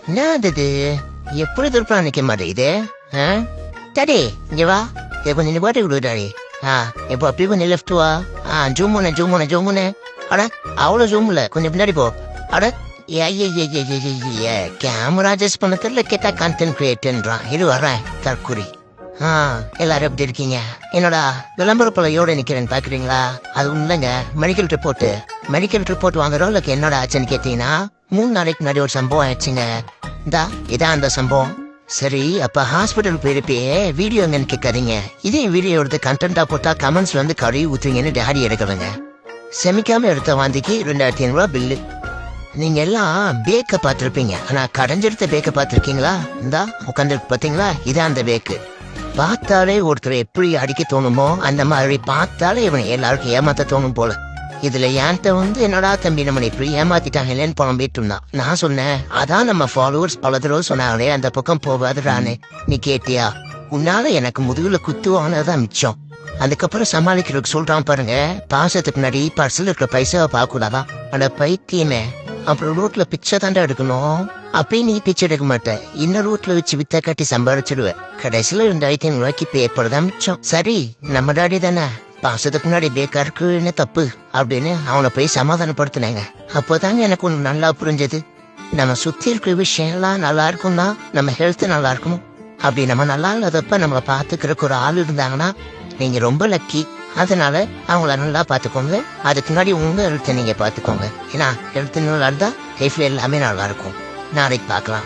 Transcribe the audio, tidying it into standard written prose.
என்னது இது? எப்படி திருப்பா நிக்க மாட்டேங்குது? டாடி இங்க வா, கொஞ்சம் நீ பாட்டு விடுடாடி. இப்போ அப்படி கொஞ்சம் லெஃப்ட் வா. ஜூம் பண்ணு. அட அவ்வளோ ஜூம் இல்ல, கொஞ்சம் பின்னாடி போ. அட கேமரா அட்ஜஸ்ட் பண்ண தெரியல, கேட்டா கண்டென்ட் கிரியேட்டர்ன்றான். இது வர்றேன் தற்குறி. எல்லாரும் எப்படி இருக்கீங்க? என்னோட விளம்பர பலையோட நிக்கிறேன்னு பாக்குறீங்களா? அது இல்லைங்க, மெடிக்கல் ரிப்போர்ட் வாங்குறோம். இல்ல என்னோட ஆச்சுன்னு கேட்டீங்கன்னா 3 நாளைக்கு முன்னாடி ஒரு சம்பவம் ஆயிடுச்சுங்க. இதான் அந்த சம்பவம். சரி, அப்ப ஹாஸ்பிட்டல் போயிருப்பே, வீடியோ எங்கன்னு கேட்காதீங்க. இதே வீடியோ எடுத்து கண்டென்ட்டா போட்டா கமெண்ட்ஸ்ல வந்து கழுவி ஊத்துவீங்கன்னு டாடி எடுக்கணுங்க. செமிக்காம எடுத்த வாந்திக்கு 2500 பில்லு. நீங்க எல்லாம் பேக்க பார்த்திருப்பீங்க, ஆனா கடைஞ்செடுத்த பேக்க பார்த்திருக்கீங்களா? உட்காந்து பாத்தீங்களா? இதான் அந்த பேக்கு. பார்த்தாலே ஒருத்தரை எப்படி அடிக்க தோணுமோ அந்த மாதிரி பார்த்தாலே இவனை எல்லாருக்கும் ஏமாத்த தோணும் போல. இதுல என்கிட்ட வந்து என்னடா தம்பி நம்ம இப்படி ஏமாத்திட்டாங்க இல்லைன்னு புலம்பிட்டு இருந்தான். நான் சொன்னேன், அதான் நம்ம ஃபாலோவர்ஸ் பல தடவை சொன்னாங்களே அந்த பக்கம் போகாதுடானே. நீ கேட்டியா? உன்னால எனக்கு முதுகுல குத்துவானதான் மிச்சம். அதுக்கப்புறம் சமாளிக்கிறதுக்கு சொல்றான் பாருங்க. பாசத்துக்கு முன்னாடி பர்சல் இருக்கிற பைசாவை பார்க்கக்கூடாதான். அந்த பைத்தியமே. அப்புறம் ரோட்ல பிச்சை தாண்டா எடுக்கணும். அப்பயும் நீ பிச்சை எடுக்க மாட்டேன். இன்னும் ரோட்ல வச்சு வித்த கட்டி சம்பாரிச்சிடுவேன். கடைசியில 2500 பேப்பர் மிச்சம். சரி, நம்ம டாடி தானே, பாசத்துக்கு முன்னாடி பேக்காருக்கு என்ன தப்பு அப்படின்னு அவனை போய் சமாதானப்படுத்தினாங்க. அப்போதாங்க எனக்கு ஒண்ணு நல்லா புரிஞ்சது. நம்ம சுத்தி இருக்கிற விஷயம் எல்லாம் நல்லா இருக்கும்னா நம்ம ஹெல்த் நல்லா இருக்கணும். அப்படி நம்ம நல்லா இல்லாதப்ப நம்மளை பாத்துக்கிறதுக்கு ஒரு ஆள் இருந்தாங்கன்னா நீங்க ரொம்ப லக்கி. அதனால அவங்கள நல்லா பாத்துக்கோங்க. அதுக்கு முன்னாடி உங்க ஹெல்த்தை நீங்க பாத்துக்கோங்க. ஏன்னா ஹெல்த் நல்லா இருந்தா லைஃப்ல எல்லாமே நல்லா இருக்கும். நாளைக்கு பார்க்கலாம்.